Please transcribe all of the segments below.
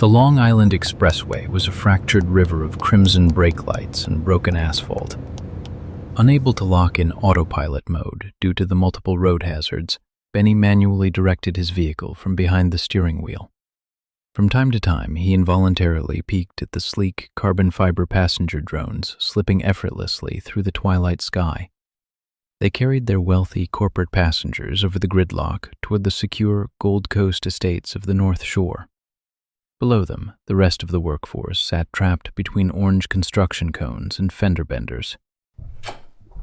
The Long Island Expressway was a fractured river of crimson brake lights and broken asphalt. Unable to lock in autopilot mode due to the multiple road hazards, Benny manually directed his vehicle from behind the steering wheel. From time to time, he involuntarily peeked at the sleek carbon fiber passenger drones slipping effortlessly through the twilight sky. They carried their wealthy corporate passengers over the Gridlock toward the secure Gold Coast estates of the North Shore. Below them, the rest of the workforce sat trapped between orange construction cones and fender benders.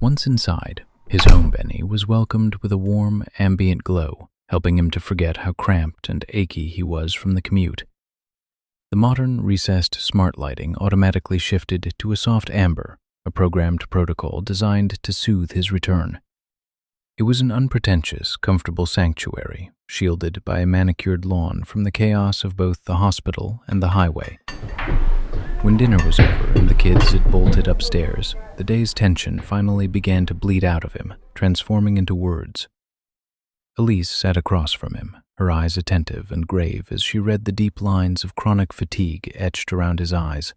Once inside, his home Benny was welcomed with a warm, ambient glow, helping him to forget how cramped and achy he was from the commute. The modern, recessed smart lighting automatically shifted to a soft amber, a programmed protocol designed to soothe his return. It was an unpretentious, comfortable sanctuary, shielded by a manicured lawn from the chaos of both the hospital and the highway. When dinner was over and the kids had bolted upstairs, the day's tension finally began to bleed out of him, transforming into words. Elise sat across from him, her eyes attentive and grave as she read the deep lines of chronic fatigue etched around his eyes.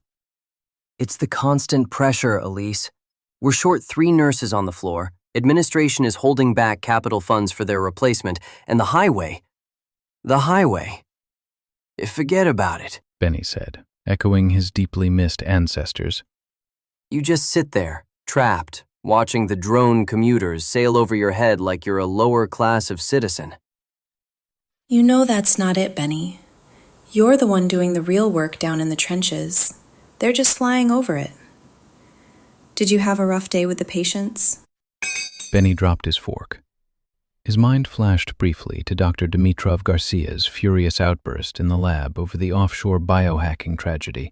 It's the constant pressure, Elise. We're short 3 nurses on the floor. Administration is holding back capital funds for their replacement, and the highway. Forget about it, Benny said, echoing his deeply missed ancestors. You just sit there, trapped, watching the drone commuters sail over your head like you're a lower class of citizen. You know that's not it, Benny. You're the one doing the real work down in the trenches. They're just flying over it. Did you have a rough day with the patients? Benny dropped his fork. His mind flashed briefly to Dr. Dimitrov Garcia's furious outburst in the lab over the offshore biohacking tragedy,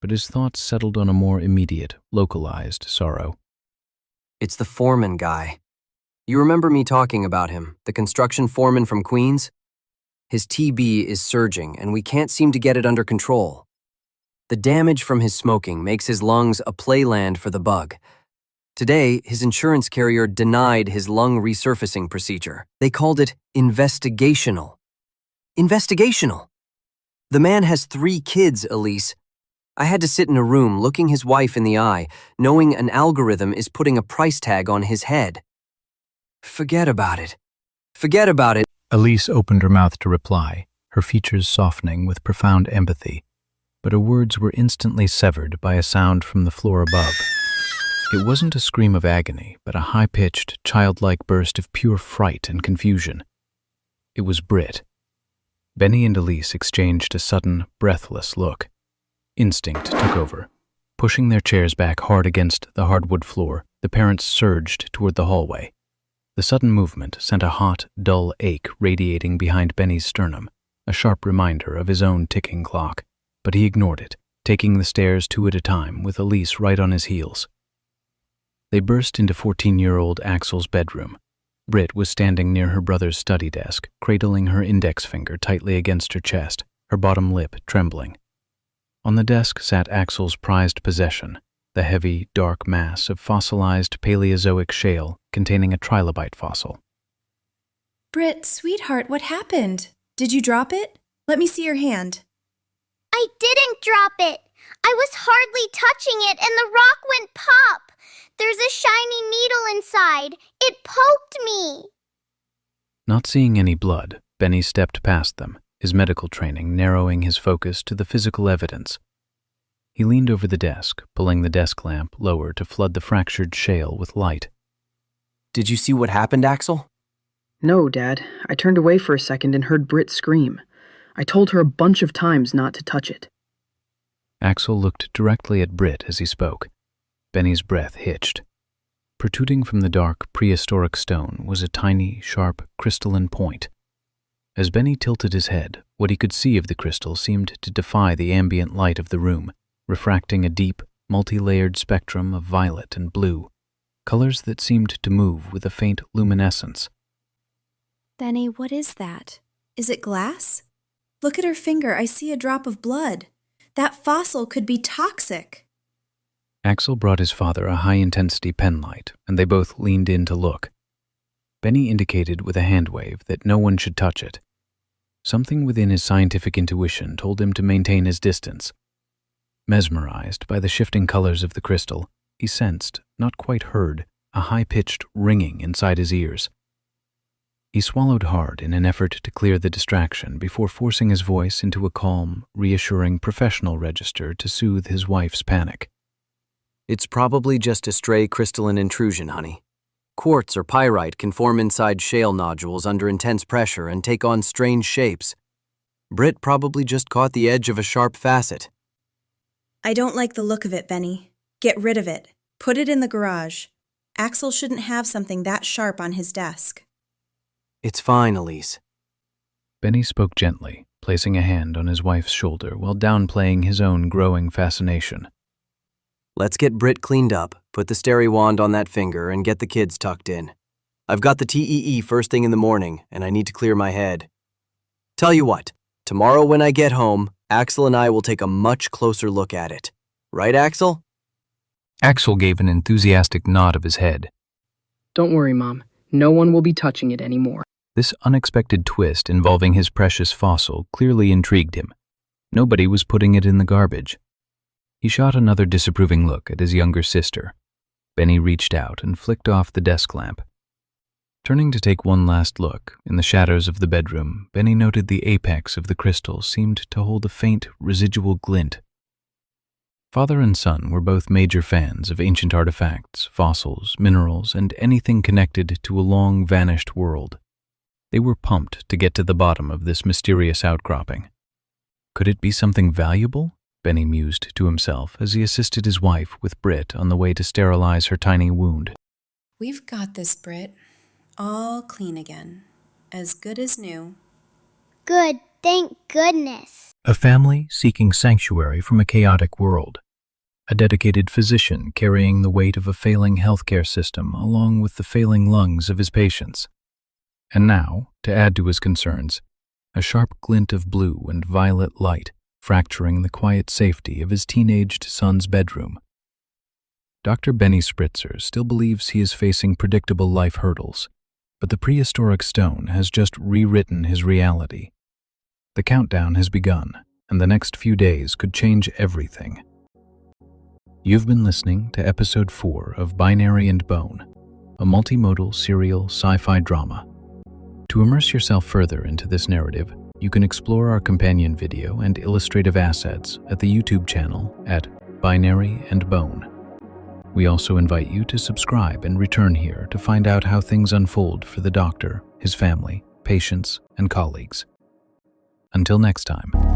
but his thoughts settled on a more immediate, localized sorrow. It's the foreman guy. You remember me talking about him, the construction foreman from Queens? His TB is surging, and we can't seem to get it under control. The damage from his smoking makes his lungs a playland for the bug. Today, his insurance carrier denied his lung resurfacing procedure. They called it investigational. Investigational! The man has 3 kids, Elise. I had to sit in a room looking his wife in the eye, knowing an algorithm is putting a price tag on his head. Forget about it. Forget about it. Elise opened her mouth to reply, her features softening with profound empathy, but her words were instantly severed by a sound from the floor above. It wasn't a scream of agony, but a high-pitched, childlike burst of pure fright and confusion. It was Britt. Benny and Elise exchanged a sudden, breathless look. Instinct took over. Pushing their chairs back hard against the hardwood floor, the parents surged toward the hallway. The sudden movement sent a hot, dull ache radiating behind Benny's sternum, a sharp reminder of his own ticking clock, but he ignored it, taking the stairs 2 at a time with Elise right on his heels. They burst into 14-year-old Axel's bedroom. Britt was standing near her brother's study desk, cradling her index finger tightly against her chest, her bottom lip trembling. On the desk sat Axel's prized possession, the heavy, dark mass of fossilized Paleozoic shale containing a Trilobite fossil. Britt, sweetheart, what happened? Did you drop it? Let me see your hand. I didn't drop it. I was hardly touching it and the rock went pop. There's a shiny needle inside. It poked me. Not seeing any blood, Benny stepped past them, his medical training narrowing his focus to the physical evidence. He leaned over the desk, pulling the desk lamp lower to flood the fractured shale with light. Did you see what happened, Axel? No, Dad. I turned away for a second and heard Britt scream. I told her a bunch of times not to touch it. Axel looked directly at Britt as he spoke. Benny's breath hitched. Protruding from the dark, prehistoric stone was a tiny, sharp, crystalline point. As Benny tilted his head, what he could see of the crystal seemed to defy the ambient light of the room, refracting a deep, multi-layered spectrum of violet and blue, colors that seemed to move with a faint luminescence. Benny, what is that? Is it glass? Look at her finger. I see a drop of blood. That fossil could be toxic. Axel brought his father a high-intensity penlight, and they both leaned in to look. Benny indicated with a hand wave that no one should touch it. Something within his scientific intuition told him to maintain his distance. Mesmerized by the shifting colors of the crystal, he sensed, not quite heard, a high-pitched ringing inside his ears. He swallowed hard in an effort to clear the distraction before forcing his voice into a calm, reassuring professional register to soothe his wife's panic. It's probably just a stray crystalline intrusion, honey. Quartz or pyrite can form inside shale nodules under intense pressure and take on strange shapes. Britt probably just caught the edge of a sharp facet. I don't like the look of it, Benny. Get rid of it. Put it in the garage. Axel shouldn't have something that sharp on his desk. It's fine, Elise. Benny spoke gently, placing a hand on his wife's shoulder while downplaying his own growing fascination. Let's get Britt cleaned up, put the steri wand on that finger, and get the kids tucked in. I've got the TEE first thing in the morning, and I need to clear my head. Tell you what, tomorrow when I get home, Axel and I will take a much closer look at it. Right, Axel? Axel gave an enthusiastic nod of his head. Don't worry, Mom. No one will be touching it anymore. This unexpected twist involving his precious fossil clearly intrigued him. Nobody was putting it in the garbage. He shot another disapproving look at his younger sister. Benny reached out and flicked off the desk lamp. Turning to take one last look, in the shadows of the bedroom, Benny noted the apex of the crystal seemed to hold a faint, residual glint. Father and son were both major fans of ancient artifacts, fossils, minerals, and anything connected to a long-vanished world. They were pumped to get to the bottom of this mysterious outcropping. Could it be something valuable? Benny mused to himself as he assisted his wife with Britt on the way to sterilize her tiny wound. We've got this, Britt. All clean again. As good as new. Good, thank goodness. A family seeking sanctuary from a chaotic world. A dedicated physician carrying the weight of a failing healthcare system along with the failing lungs of his patients. And now, to add to his concerns, a sharp glint of blue and violet light fracturing the quiet safety of his teenaged son's bedroom. Dr. Benny Spritzer still believes he is facing predictable life hurdles, but the prehistoric stone has just rewritten his reality. The countdown has begun, and the next few days could change everything. You've been listening to Episode 4 of Binary and Bone, a multimodal serial sci-fi drama. To immerse yourself further into this narrative, you can explore our companion video and illustrative assets at the YouTube channel at Binary and Bone. We also invite you to subscribe and return here to find out how things unfold for the doctor, his family, patients, and colleagues. Until next time.